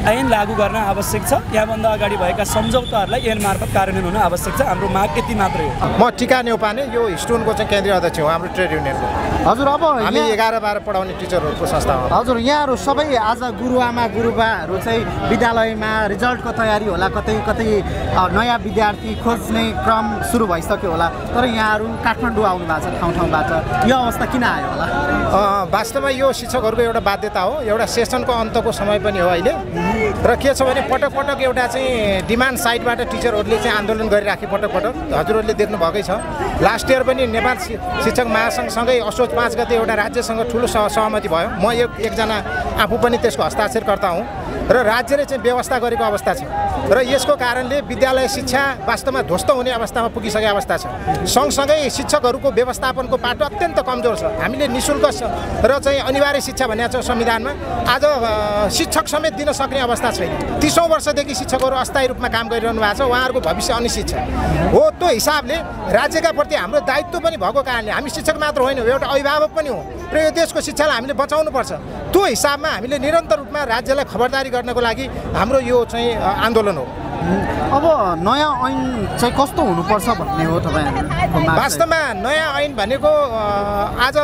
ऐन लागू गर्न आवश्यक छ। यहाँभन्दा अगाडि भएका सम्झौताहरूलाई ऐन मार्फत कार्यान्वयन हुन आवश्यक छ। हाम्रो माग यति मात्रै हो। म टिका नेउपाने यो स्टोनको चाहिँ केन्द्रीय अध्यक्ष हो हाम्रो ट्रेड युनियनको। हजुर, अब हामी 11-12 पढाउने टिचरहरूको संस्था हो। हजुर, यहाँहरू सबै आज गुरुआमा गुरुबाहरू चाहिँ विद्यालयमा रिजल्टको तयारी होला, कतै कतै नयाँ विद्यार्थी खोज्ने क्रम सुरु भइसक्यो होला, तर यहाँहरू काठमाडौँ आउनु भएको छ ठाउँ-ठाउँबाट। यो अवस्था किन आयो होला? वास्तवमा यो शिक्षकहरूको एउटा बाध्यता हो, एउटा सेसनको अन्तको समय पनि हो अहिले। र के छ भने पटक पटक एउटा चाहिँ डिमान्ड साइडबाट टिचरहरूले चाहिँ आन्दोलन गरिराखे पटक पटक हजुरहरूले देख्नु भएकै छ। लास्ट इयर पनि नेपाल शिक्षक महासङ्घसँगै असोज 5 गते एउटा राज्यसँग ठुलो सहमति भयो। म एकजना आफू पनि त्यसको हस्ताक्षरकर्ता हुँ र राज्यले चाहिँ व्यवस्था गरेको अवस्था छ र यसको कारणले विद्यालय शिक्षा वास्तवमा ध्वस्त हुने अवस्थामा पुगिसकेको अवस्था छ। सँगसँगै शिक्षकहरूको व्यवस्थापनको पाटो अत्यन्त कमजोर छ। हामीले निःशुल्क र चाहिँ अनिवार्य शिक्षा भनेको छ संविधानमा, आज शिक्षक समेत दिन सक्ने अवस्था छैन। 30औं वर्षदेखि शिक्षकहरू अस्थायी रूपमा काम गरिरहनु भएको छ, उहाँहरूको भविष्य अनिश्चित छ। हो, त्यो हिसाबले राज्यका प्रति हाम्रो दायित्व पनि भएको कारणले हामी शिक्षक मात्र होइनौँ, एउटा अभिभावक पनि हो र यो देशको शिक्षालाई हामीले बचाउनुपर्छ। त्यो हिसाबमा हामीले निरन्तर रूपमा राज्यलाई खबरदारी गर्नको लागि हाम्रो यो चाहिँ आन्दोलन हो। अब नयाँ ऐन चाहिँ कस्तो हुनुपर्छ भन्ने हो तपाईँहरूको? वास्तवमा नयाँ ऐन भनेको आज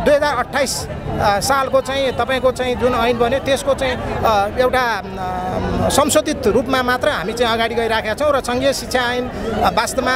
2028 सालको चाहिँ तपाईँको चाहिँ जुन ऐन बन्यो त्यसको चाहिँ एउटा संशोधित रूपमा मात्र हामी चाहिँ अगाडि गइराखेका छौँ र सङ्घीय शिक्षा ऐन वास्तवमा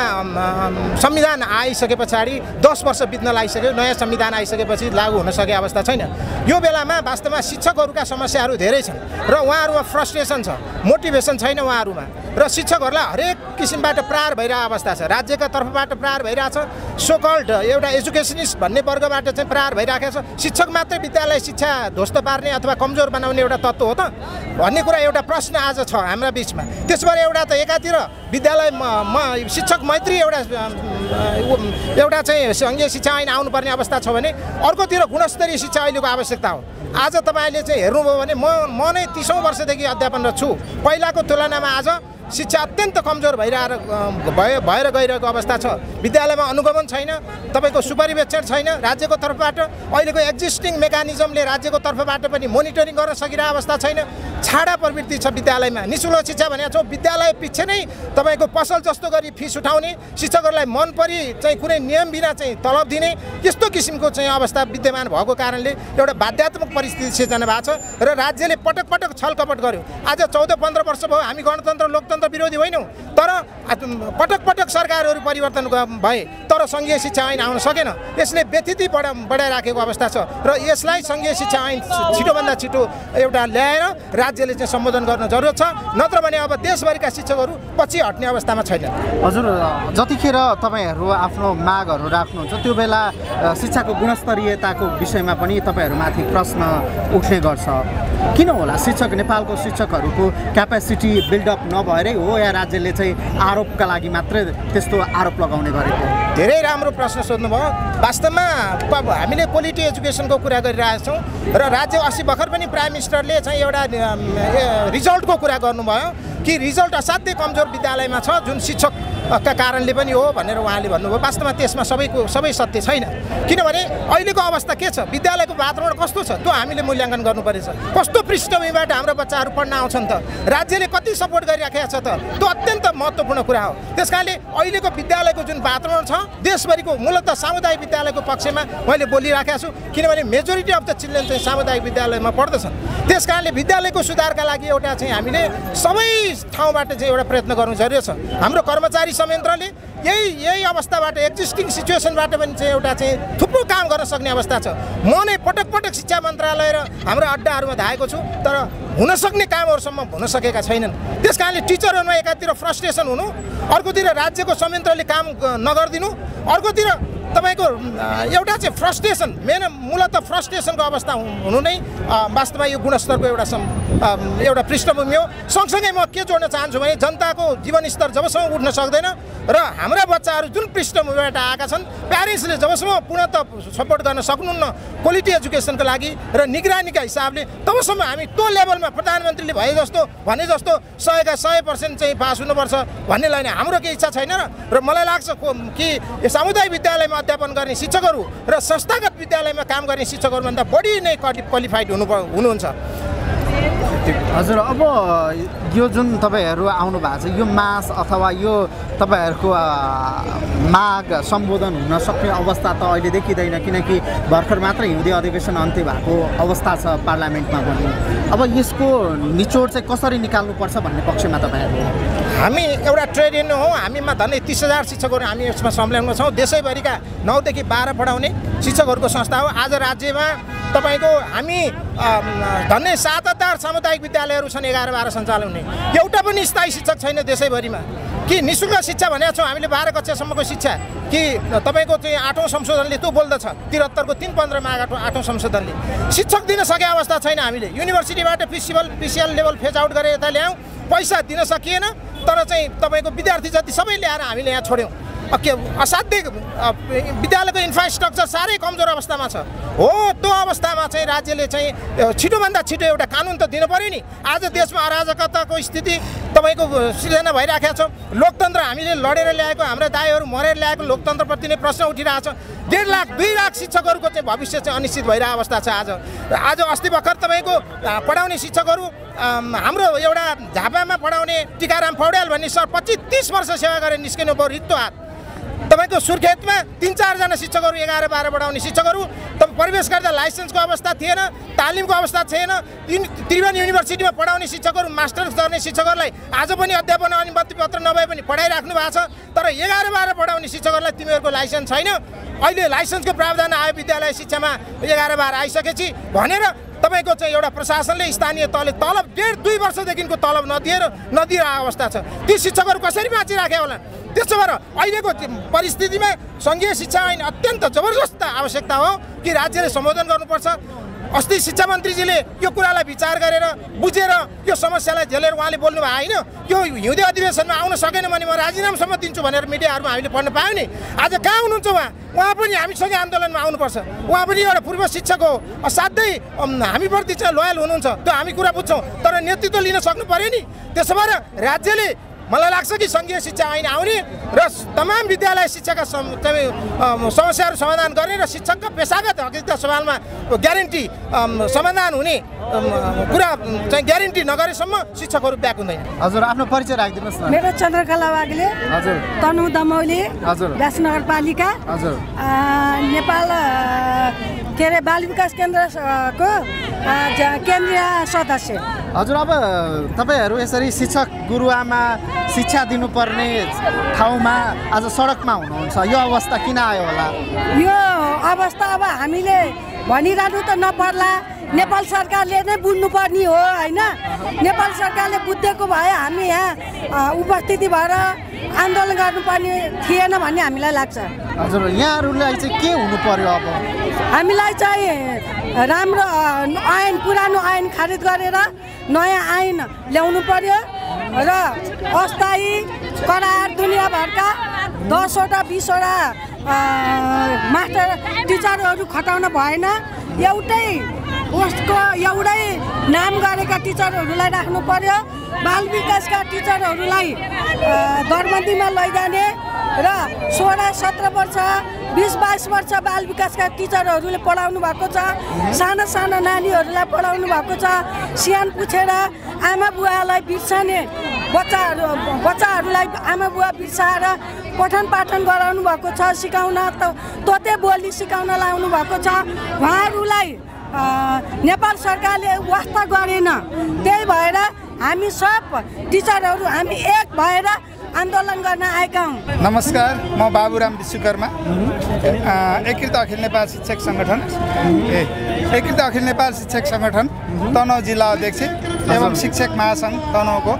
संविधान आइसके पछाडि 10 वर्ष बित्न लागिसक्यो। नयाँ संविधान आइसकेपछि लागू हुन सकेको अवस्था छैन। यो बेलामा वास्तवमा शिक्षकहरूका समस्याहरू धेरै छन् र उहाँहरूमा फ्रस्ट्रेसन छ, मोटिभेसन छैन उहाँहरूमा र शिक्षकहरूलाई हरेक किसिमबाट प्रहार भइरहेको अवस्था छ। राज्यका तर्फबाट प्रहार भइरहेछ, सोकल्ड एउटा एजुकेसनिस्ट भन्ने वर्गबाट चाहिँ प्रहार भइरहेको छ। शिक्षक मात्रै विद्यालय शिक्षा ध्वस्त पार्ने अथवा कमजोर बनाउने एउटा तत्त्व हो त भन्ने कुरा एउटा प्रश्न आज छ हाम्रा बिचमा। त्यसबाट एउटा त एकातिर विद्यालय शिक्षक मैत्री एउटा चाहिँ सङ्घीय शिक्षा ऐन आउनुपर्ने अवस्था छ भने अर्कोतिर गुणस्तरीय शिक्षा अहिलेको आवश्यकता हो। आज तपाईँले चाहिँ हेर्नुभयो भने म नै 30औं वर्षदेखि अध्यापनरत छु। पहिलाको तुलनामा आज शिक्षा अत्यन्त कमजोर भएर गइरहेको अवस्था छ। विद्यालयमा अनुगमन छैन, तपाईँको सुपरिवेक्षण छैन राज्यको तर्फबाट। अहिलेको एक्जिस्टिङ मेकानिजमले राज्यको तर्फबाट पनि मोनिटरिङ गर्न सकिरहेको अवस्था छैन। छाडा प्रवृत्ति छ विद्यालयमा। निःशुल्क शिक्षा भनेको छ विद्यालय पछि नै तपाईँको पसल जस्तो गरी फिस उठाउने, शिक्षकहरूलाई मन परी चाहिँ कुनै नियम बिना चाहिँ तलब दिने, यस्तो किसिमको चाहिँ अवस्था विद्यमान भएको कारणले एउटा बाध्यात्मक परिस्थिति सिर्जना भएको छ र राज्यले पटक पटक छलकपट गर्यो। आज 14-15 वर्ष भयो हामी गणतन्त्र लोकतन्त्र विरोधी होइनौँ, तर पटक पटक सरकारहरू परिवर्तन भए तर सङ्घीय शिक्षा ऐन आउन सकेन। यसले व्यथिति बढाइराखेको अवस्था छ र यसलाई सङ्घीय शिक्षा ऐन छिटोभन्दा छिटो एउटा ल्याएर राज्यले चाहिँ सम्बोधन गर्न जरुरत छ, नत्र भने अब देशभरिका शिक्षकहरू पछि हट्ने अवस्थामा छैनन्। हजुर, जतिखेर तपाईँहरू आफ्नो मागहरू राख्नुहुन्छ त्यो बेला शिक्षाको गुणस्तरीयताको विषयमा पनि तपाईँहरूमाथि प्रश्न उठ्ने गर्छ। किन होला नेपालको शिक्षकहरूको क्यापेसिटी बिल्डअप नभएरै हो या राज्यले चाहिँ आरोपका लागि मात्रै त्यस्तो आरोप लगाउने गरेको? धेरै राम्रो प्रश्न सोध्नुभयो। वास्तवमा हामीले क्वालिटी एजुकेसनको कुरा गरिरहेका छौँ र राज्य अस्ति भर्खर पनि प्राइम मिनिस्टरले चाहिँ एउटा रिजल्टको कुरा गर्नुभयो कि रिजल्ट असाध्यै कमजोर विद्यालयमा छ। जुन शिक्षक का कारणले पनि हो भनेर उहाँले भन्नुभयो। वास्तवमा त्यसमा सबै सत्य छैन, किनभने अहिलेको अवस्था के छ, विद्यालयको वातावरण कस्तो छ त्यो हामीले मूल्याङ्कन गर्नुपर्छ। कस्तो पृष्ठभूमिबाट हाम्रो बच्चाहरू पढ्न आउँछन् त, राज्यले कति सपोर्ट गरिराखेको छ त, त्यो अत्यन्त महत्त्वपूर्ण कुरा हो। त्यस कारणले अहिलेको विद्यालयको जुन वातावरण छ देशभरिको मूलतः सामुदायिक विद्यालयको पक्षमा मैले बोलिराखेको छु, किनभने मेजोरिटी अफ द चिल्ड्रेन चाहिँ सामुदायिक विद्यालयमा पढ्दछन्। त्यस कारणले विद्यालयको सुधारका लागि एउटा चाहिँ हामीले सबै ठाउँबाट चाहिँ एउटा प्रयत्न गर्नु जरुरी छ। हाम्रो कर्मचारी संयन्त्रले यही अवस्थाबाट एक्जिस्टिङ सिचुएसनबाट पनि चाहिँ एउटा चाहिँ थुप्रो काम गर्न सक्ने अवस्था छ। म नै पटक पटक शिक्षा मन्त्रालय र हाम्रो अड्डाहरूमा धाएको छु, तर हुन सक्ने कामहरूसम्म हुन सकेका छैनन्। त्यस कारणले टिचरहरूमा एकातिर फ्रस्ट्रेसन हुनु, अर्कोतिर राज्यको संयन्त्रले काम नगरिदिनु, अर्कोतिर तपाईँको एउटा चाहिँ फ्रस्ट्रेसन, मूलतः फ्रस्ट्रेसनको अवस्था हुनु नै वास्तवमा यो गुणस्तरको एउटा पृष्ठभूमि हो। सँगसँगै म के जोड्न चाहन्छु भने जनताको जीवनस्तर जबसम्म उठ्न सक्दैन र हाम्रा बच्चाहरू जुन पृष्ठभूमिबाट आएका छन्, प्यारेन्ट्सले जबसम्म पूर्णतः सपोर्ट गर्न सक्नुहुन्न क्वालिटी एजुकेसनको लागि र निगरानीका हिसाबले, तबसम्म हामी त्यो लेभलमा प्रधानमन्त्रीले भने जस्तो 100% चाहिँ पास हुनुपर्छ भन्ने लाइन हाम्रो केही इच्छा छैन। र मलाई लाग्छ कि सामुदायिक विद्यालयमा अध्यापन गर्ने शिक्षकहरू र संस्थागत विद्यालयमा काम गर्ने शिक्षकहरूभन्दा बढी नै क्वालिफाइड हुनुहुन्छ। हजुर, अब यो जुन तपाईँहरू आउनु भएको छ, यो मास अथवा यो तपाईँहरूको माग सम्बोधन हुन सक्ने अवस्था त अहिले देखिँदैन, किनकि भर्खर मात्र हिउँदे अधिवेशन अन्त्य भएको अवस्था छ पार्लियामेन्टमा पनि। अब यसको निचोड चाहिँ कसरी निकाल्नुपर्छ भन्ने पक्षमा तपाईँहरू? हामी एउटा ट्रेड युनियन हौँ, हामीमा झन्डै 30,000 शिक्षकहरू हामी यसमा संलग्न छौँ। देशैभरिका 9 देखि 12 पढाउने शिक्षकहरूको संस्था हो। आज राज्यमा तपाईँको हामी झन्डै 7,000 सामुदायिक विद्यालयहरू छन्, 11-12 सञ्चालन हुने। एउटा पनि स्थायी शिक्षक छैन देशैभरिमा। कि निःशुल्क शिक्षा भनेको छौँ हामीले 12 कक्षासम्मको शिक्षा, कि तपाईँको चाहिँ 8औं संशोधनले त्यो बोल्दछ, 73 को 315 मा 8औं संशोधनले शिक्षक दिन सके अवस्था छैन। हामीले युनिभर्सिटीबाट पिसिएल लेभल फेज आउट गरेर यता ल्यायौँ, पैसा दिन सकिएन, तर चाहिँ तपाईँको विद्यार्थी जति सबै ल्याएर हामीले यहाँ छोड्यौँ। असाध्यै विद्यालयको इन्फ्रास्ट्रक्चर साह्रै कमजोर अवस्थामा छ। हो, त्यो अवस्थामा चाहिँ राज्यले चाहिँ छिटोभन्दा छिटो एउटा कानुन त दिनु पर्यो नि। आज देशमा अराजकताको स्थिति तपाईँको सिर्जना भइराखेको छ। लोकतन्त्र हामीले लडेर ल्याएको, हाम्रा दाइहरू मरेर ल्याएको लोकतन्त्रप्रति नै प्रश्न उठिरहेको छ। 1.5 लाख 2 लाख शिक्षकहरूको चाहिँ भविष्य चाहिँ अनिश्चित भइरहेको अवस्था छ। आज अस्ति भर्खर तपाईँको पढाउने शिक्षकहरू हाम्रो एउटा झापामा पढाउने टिकाराम पौड्याल भन्ने सर 25-30 वर्ष सेवा गरेर निस्किनु भयो रित्तो हात। तपाईँको सुर्खेतमा 3-4 जना शिक्षकहरू 11-12 पढाउने शिक्षकहरू प्रवेश गर्दा लाइसेन्सको अवस्था थिएन, तालिमको अवस्था थिएन। त्रिभुवन युनिभर्सिटीमा पढाउने शिक्षकहरू, मास्टर्स गर्ने शिक्षकहरूलाई आज पनि अध्यापन अनुमति पत्र नभए पनि पढाइराख्नु भएको छ। तर 11-12 पढाउने शिक्षकहरूलाई तिमीहरूको लाइसेन्स छैन, अहिले लाइसेन्सको प्रावधान आयो विद्यालय शिक्षामा 11-12 आइसकेपछि भनेर तपाईँको चाहिँ एउटा प्रशासनले स्थानीय तहले तलब 1.5-2 वर्षदेखिको तलब नदिएर अवस्था छ। ती शिक्षकहरू कसरी बाँचिराखे होला? त्यसो भएर अहिलेको परिस्थितिमा सङ्घीय शिक्षा ऐन अत्यन्त जबरजस्त आवश्यकता हो कि राज्यले सम्बोधन गर्नुपर्छ। अस्ति शिक्षा मन्त्रीजीले यो कुरालाई विचार गरेर बुझेर यो समस्यालाई झेलेर उहाँले बोल्नु भएको होइन। यो हिउँदे अधिवेशनमा आउन सकेन भने म राजीनामासम्म दिन्छु भनेर मिडियाहरूमा हामीले पढ्न पायौँ नि। आज कहाँ हुनुहुन्छ उहाँ पनि हामीसँगै आन्दोलनमा आउनुपर्छ। उहाँ पनि एउटा पूर्व शिक्षक हो, असाध्यै हामीप्रति चाहिँ लोयल हुनुहुन्छ, त्यो हामी कुरा बुझ्छौँ, तर नेतृत्व लिन सक्नु पऱ्यो नि। त्यसो भएर राज्यले मलाई लाग्छ कि सङ्घीय शिक्षा ऐन आउने र तमाम विद्यालय शिक्षाका समस्याहरू समाधान गर्ने र शिक्षकका पेसागत हकहितका सवालमा ग्यारेन्टी समाधान हुने कुरा चाहिँ ग्यारेन्टी नगरेसम्म शिक्षकहरू ब्याक हुँदैन। हजुर, आफ्नो परिचय राखिदिनुहोस् न। मेरो चन्द्रकला वाग्ले, हजुर, तनु दमौली, हजुर, व्यास नगरपालिका, हजुर, नेपाल बाल विकास केन्द्रको केन्द्रीय सदस्य। हजुर, अब तपाईँहरू यसरी शिक्षक गुरुआमा शिक्षा दिनुपर्ने ठाउँमा आज सडकमा हुनुहुन्छ, यो अवस्था किन आयो होला? यो अवस्था अब हामीले भनिरहनु त नपर्ला, नेपाल सरकारले नै बुझ्नुपर्ने हो होइन। नेपाल सरकारले बुझेको भए हामी यहाँ उपस्थिति भएर आन्दोलन गर्नुपर्ने थिएन भन्ने हामीलाई लाग्छ। हजुर, यहाँहरूलाई चाहिँ के हुनु पर्यो? अब हामीलाई चाहिँ राम्रो ऐन, पुरानो ऐन खारिज गरेर नयाँ ऐन ल्याउनु पर्यो र अस्थायी करार दुनियाँभरका 10वटा 20वटा मास्टर टिचरहरू खटाउन भएन। एउटै पोस्टको एउटै नाम गरेका टिचरहरूलाई राख्नु पर्यो। बाल विकासका टिचरहरूलाई दरबन्दीमा लैजाने र 16-17 वर्ष 20-22 वर्ष बाल विकासका टिचरहरूले पढाउनु भएको छ। साना साना नानीहरूलाई पढाउनु भएको छ। सियान पुछेर आमा बुवालाई बिर्सने बच्चाहरूलाई आमा बुवा बिर्साएर पठन पाठन गराउनु भएको छ। सिकाउन तोते बोली सिकाउन लाउनु भएको छ। उहाँहरूलाई नेपाल सरकारले वास्ता गरेन। त्यही भएर हामी सब टिचरहरू हामी एक भएर आन्दोलन गर्न आएका हौँ। नमस्कार, म बाबुराम विश्वकर्मा, एकीकृत अखिल नेपाल शिक्षक सङ्गठन एकीकृत अखिल नेपाल शिक्षक सङ्गठन तनहुँ जिल्ला अध्यक्ष एवं शिक्षक महासङ्घ तनहुँको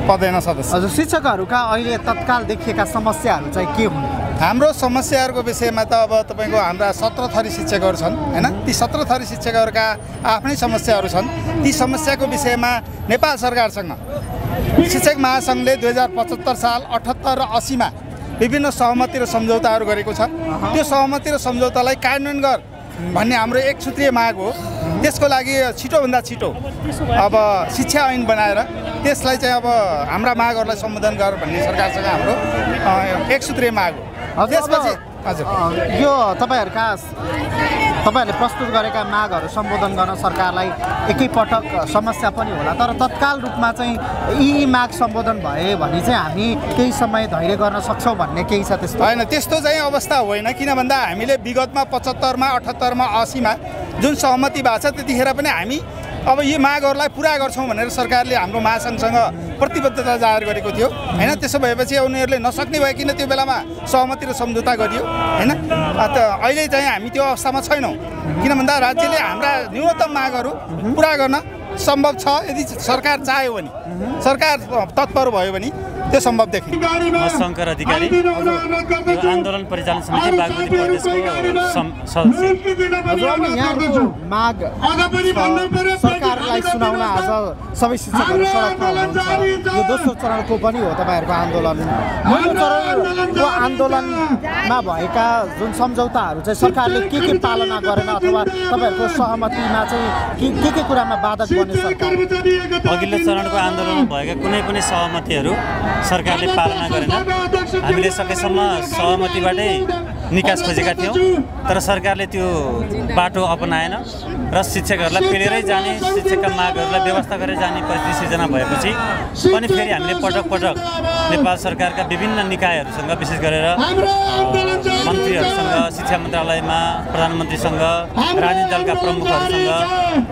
पदेन सदस्य। हजुर, शिक्षकहरूका अहिले तत्काल देखिएका समस्याहरू चाहिँ के हुन्? हाम्रो समस्याहरूको विषयमा त अब तपाईँको हाम्रा 17 थरी शिक्षकहरू छन् हैन। ती 17 थरी शिक्षकहरूका आफ्नै समस्याहरू छन्। ती समस्याको विषयमा नेपाल सरकारसँग शिक्षक महासङ्घले 2075 साल 78 र 80 मा विभिन्न सहमति र सम्झौताहरू गरेको छ। त्यो सहमति र सम्झौतालाई कार्यान्वयन गर भन्ने हाम्रो एक सूत्रीय माग हो। त्यसको लागि छिटोभन्दा छिटो अब शिक्षा ऐन बनाएर त्यसलाई चाहिँ अब हाम्रा मागहरूलाई सम्बोधन गर भन्ने सरकारसँग हाम्रो एक सूत्रीय माग हो। त्यसपछि हजुर यो तपाईँहरूले प्रस्तुत गरेका मागहरू सम्बोधन गर्न सरकारलाई एकैपटक समस्या पनि होला, तर तत्काल रूपमा चाहिँ यी माग सम्बोधन भए भने चाहिँ हामी केही समय धैर्य गर्न सक्छौँ भन्ने केही छ? त्यस्तो होइन, त्यस्तो चाहिँ अवस्था होइन। किन भन्दा हामीले विगतमा 75 मा 78 मा 80 मा जुन सहमति भएको छ त्यतिखेर पनि हामी अब यी मागहरूलाई पुरा गर्छौँ भनेर सरकारले हाम्रो महासङ्घसँग प्रतिबद्धता जाहेर गरेको थियो हैन। त्यसो भएपछि उनीहरूले नसक्ने भए किन त्यो बेलामा सहमति र सम्झौता गरियो हैन। अहिले चाहिँ हामी त्यो अवस्थामा छैनौँ। किन भन्दा राज्यले हाम्रा न्यूनतम मागहरू पुरा गर्न सम्भव छ यदि सरकार चाह्यो भने, सरकार तत्पर भयो भने त्यो सम्भव देखिन्छ। म शङ्कर अधिकारी, यो आन्दोलन परिचालन समिति बागमती प्रदेशको सदस्य। यहाँको माग सरकारलाई सुनाउन आज सबै शिक्षकहरू सडकमा हुनुहुन्छ। यो दोस्रो चरणको पनि हो तपाईँहरूको आन्दोलन। पहिलो चरणको आन्दोलनमा भएका जुन सम्झौताहरू चाहिँ सरकारले के पालना गरेन अथवा तपाईँहरूको सहमतिमा चाहिँ के कुरामा बाधक बन्यो सरकार? अघिल्लो चरणको आन्दोलनमा भएका कुनै पनि सहमतिहरू सरकारले पालना गरेन। हामीले सकेसम्म सहमतिबाटै निकास खोजेका थियौँ, तर सरकारले त्यो बाटो अपनाएन र शिक्षकहरूलाई फेरेरै जाने, शिक्षकका मागहरूलाई व्यवस्था गरेर जाने परिस्थिति सिर्जना भएपछि पनि फेरि हामीले पटक पटक नेपाल सरकारका विभिन्न निकायहरूसँग, विशेष गरेर मन्त्रीहरूसँग, शिक्षा मन्त्रालयमा, प्रधानमन्त्रीसँग, राजनीतिक दलका प्रमुखहरूसँग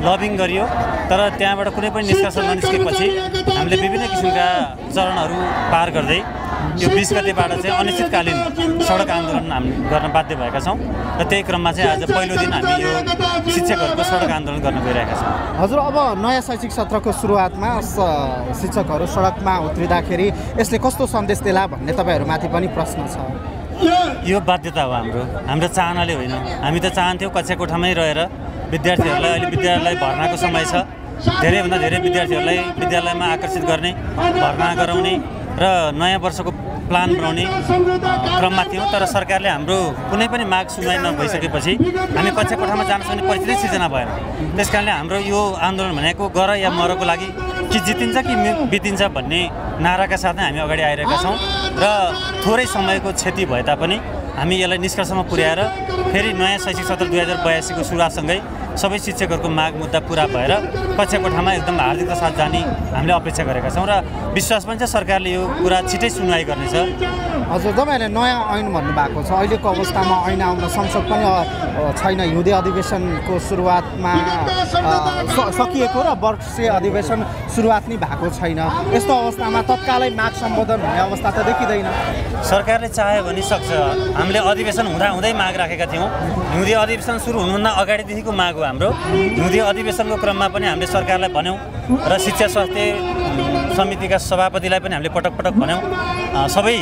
लबिङ गरियो, तर त्यहाँबाट कुनै पनि निष्कर्ष ननिस्केपछि हामीले विभिन्न किसिमका चरणहरू पार गर्दै यो 20 गतेबाट चाहिँ अनिश्चितकालीन सडक आन्दोलन हामी गर्न बाध्य भएका छौँ र त्यही क्रममा चाहिँ आज पहिलो दिन हामी यो शिक्षकहरूको सडक आन्दोलन गर्न गइरहेका छौँ। हजुर, अब नयाँ शैक्षिक सत्रको सुरुवातमा शिक्षकहरू सडकमा उत्रिँदाखेरि यसले कस्तो सन्देश देला भन्ने तपाईँहरूमाथि पनि प्रश्न छ। यो बाध्यता हो हाम्रो चाहनाले होइन। हामी त चाहन्थ्यौँ कक्षा कोठामै रहेर विद्यार्थीहरूलाई, अहिले विद्यालय भर्नाको समय छ, धेरैभन्दा धेरै विद्यार्थीहरूलाई विद्यालयमा आकर्षित गर्ने, भर्ना गराउने र नयाँ वर्षको प्लान बनाउने क्रममा थियौँ। तर सरकारले हाम्रो कुनै पनि माग सुनवाई नभइसकेपछि हामी कक्षा कोठामा जान सक्ने परिस्थिति सिर्जना भएन। त्यस कारणले हाम्रो यो आन्दोलन भनेको गर या मरको लागि कि जितिन्छ कि बितिन्छ भन्ने नाराका साथै हामी अगाडि आइरहेका छौँ र थोरै समयको क्षति भए तापनि हामी यसलाई निष्कर्षमा पुर्याएर फेरि नयाँ शैक्षिक सत्र 2082 को सुरुवातसँगै सबै शिक्षकहरूको माग मुद्दा पुरा भएर कक्षा कोठामा एकदम हार्दिकता साथ जाने हामीले अपेक्षा गरेका छौँ र विश्वास पनि छ सरकारले यो कुरा छिटै सुनवाई गर्नेछ। हजुर, तपाईँहरूले नयाँ ऐन भन्नुभएको छ, अहिलेको अवस्थामा ऐन आउन संसद पनि छैन। हिउँदे अधिवेशनको सुरुवातमा सकिएको र वर्षीय अधिवेशन सुरुवात नै भएको छैन। यस्तो अवस्थामा तत्कालै माग सम्बोधन हुने अवस्था त देखिँदैन। सरकारले चाह्यो भने सक्छ। हामीले अधिवेशन हुँदै माग राखेका थियौँ। हिउँदे अधिवेशन सुरु हुनुभन्दा अगाडिदेखिको माग हो हाम्रो। हिउँदे अधिवेशनको क्रममा पनि हामीले सरकारलाई भन्यौँ र शिक्षा स्वास्थ्य समितिका सभापतिलाई पनि हामीले पटक पटक भन्यौँ, सबै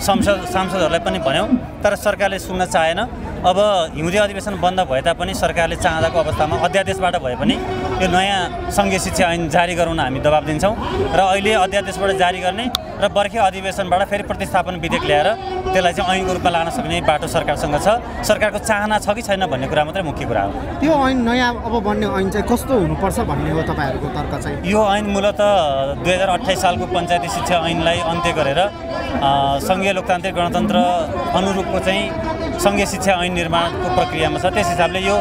सांसदहरूलाई पनि भन्यौँ, तर सरकारले सुन्न चाहेन। अब हिउँदे अधिवेशन बन्द भए तापनि सरकारले चाहँदाको अवस्थामा अध्यादेशबाट भए पनि यो नयाँ सङ्घीय शिक्षा ऐन जारी गराउन हामी दबाब दिन्छौँ र अहिले अध्यादेशबाट जारी गर्ने र बर्खे अधिवेशनबाट फेरि प्रतिस्थापन विधेयक ल्याएर त्यसलाई चाहिँ ऐनको रूपमा लान सक्ने बाटो सरकारसँग छ। सरकारको चाहना छ कि छैन भन्ने कुरा मात्रै मुख्य कुरा हो। त्यो ऐन नयाँ अब बन्ने ऐन चाहिँ कस्तो हुनुपर्छ भन्ने हो तपाईँहरूको तर्क चाहिँ? यो ऐन मूलत 2028 सालको पञ्चायती शिक्षा ऐनलाई अन्त्य गरेर सङ्घीय लोकतान्त्रिक गणतन्त्र अनुरूपको चाहिँ सङ्घीय शिक्षा ऐन निर्माणको प्रक्रियामा छ। त्यस हिसाबले यो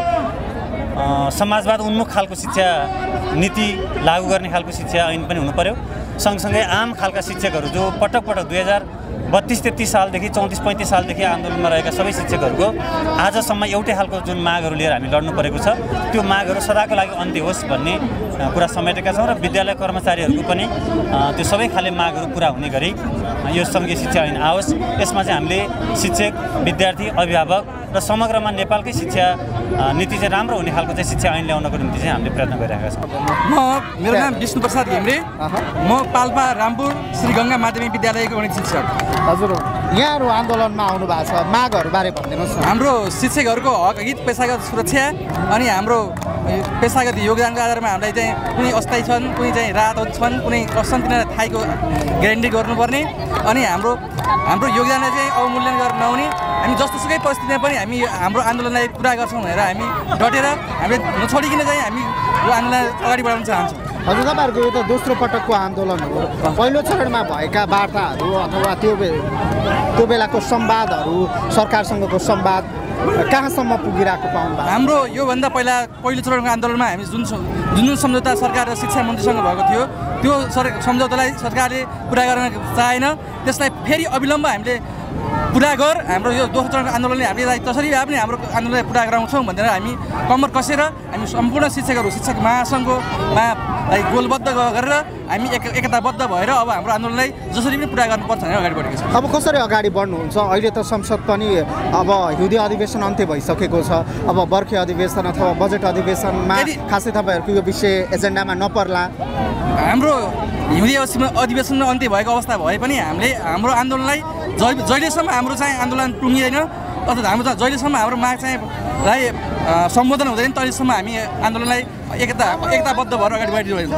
समाजवाद उन्मुख खालको शिक्षा नीति लागू गर्ने खालको शिक्षा ऐन पनि हुनु पर्यो। सँगसँगै आम खालका शिक्षकहरू जो पटक 2032-33 सालदेखि 34-35 सालदेखि आन्दोलनमा रहेका सबै शिक्षकहरूको आजसम्म एउटै खालको जुन मागहरू लिएर हामी लड्नु परेको छ त्यो मागहरू सदाको लागि अन्त्य होस् भन्ने कुरा समेटेका छौँ र विद्यालय कर्मचारीहरूको पनि त्यो सबै खाले मागहरू पुरा हुने गरी यो सङ्घीय शिक्षा ऐन आओस्। यसमा चाहिँ हामीले शिक्षक, विद्यार्थी, अभिभावक र समग्रमा नेपालकै शिक्षा नीति चाहिँ राम्रो हुने खालको चाहिँ शिक्षा ऐन ल्याउनको निम्ति चाहिँ हामीले प्रयत्न गरिरहेका छौँ। मेरो नाम विष्णु प्रसाद घिम्रे, म पाल्पा रामपुर श्री गङ्गा माध्यमिक विद्यालयको गणित शिक्षक। हजुर, यहाँहरू आन्दोलनमा आउनु भएको छ, मागहरूबारे भनिदिनुहोस् न। हाम्रो शिक्षकहरूको हक हित, पेसागत सुरक्षा अनि हाम्रो पेसागत योगदानको आधारमा हामीलाई चाहिँ कुनै अस्थायी छन्, कुनै चाहिँ राहत छन्, कुनै छन् तिनीहरूलाई थाहैको ग्यारेन्टी गर्नुपर्ने अनि हाम्रो योगदानलाई चाहिँ अवमूल्यन गर्न नहुने। हामी जस्तोसुकै परिस्थितिमा पनि हामी हाम्रो आन्दोलनलाई पुरा गर्छौँ भनेर हामी डटेर हामीले नछोडिकन चाहिँ हामी यो आन्दोलनलाई अगाडि बढाउन चाहन्छौँ। हजुर, तपाईँहरूको यो त दोस्रो पटकको आन्दोलन हो। पहिलो चरणमा भएका वार्ताहरू अथवा त्यो बेलाको संवादहरू, सरकारसँगको संवाद कहाँसम्म पुगिरहेको पाउनु भयो? हाम्रो योभन्दा पहिलो चरणको आन्दोलनमा हामी जुन सम्झौता सरकार र शिक्षा मन्त्रीसँग भएको थियो त्यो सम्झौतालाई सरकारले पुरा गर्न चाहेन। त्यसलाई फेरि अविलम्ब हामीले पुरा गर, हाम्रो यो दोस्रो चरणको आन्दोलनले हामीले जसरी भए पनि हाम्रो आन्दोलनलाई पुरा गराउँछौँ भनेर हामी कम्मर कसेर हामी सम्पूर्ण शिक्षकहरू, शिक्षक महासङ्घकोमा गोलबद्ध गरेर हामी एकताबद्ध भएर अब हाम्रो आन्दोलनलाई जसरी पनि पुरा गर्नुपर्छ भनेर अगाडि बढेको छ। अब कसरी अगाडि बढ्नुहुन्छ? अहिले त संसद पनि अब हिउँदे अधिवेशन अन्त्य भइसकेको छ। अब बर्खे अधिवेशन अथवा बजेट अधिवेशनमा खासै तपाईँहरूको यो विषय एजेन्डामा नपर्ला? हाम्रो हिउँदे अधिवेशन अन्त्य भएको अवस्था भए पनि हामीले हाम्रो आन्दोलनलाई जहिलेसम्म हाम्रो चाहिँ आन्दोलन टुङ्गिँदैन अथवा हाम्रो जहिलेसम्म हाम्रो माग चाहिँ सम्बोधन हुँदैन तहिलेसम्म हामी आन्दोलनलाई एकताबद्ध भएर अगाडि बढिरहेको छ।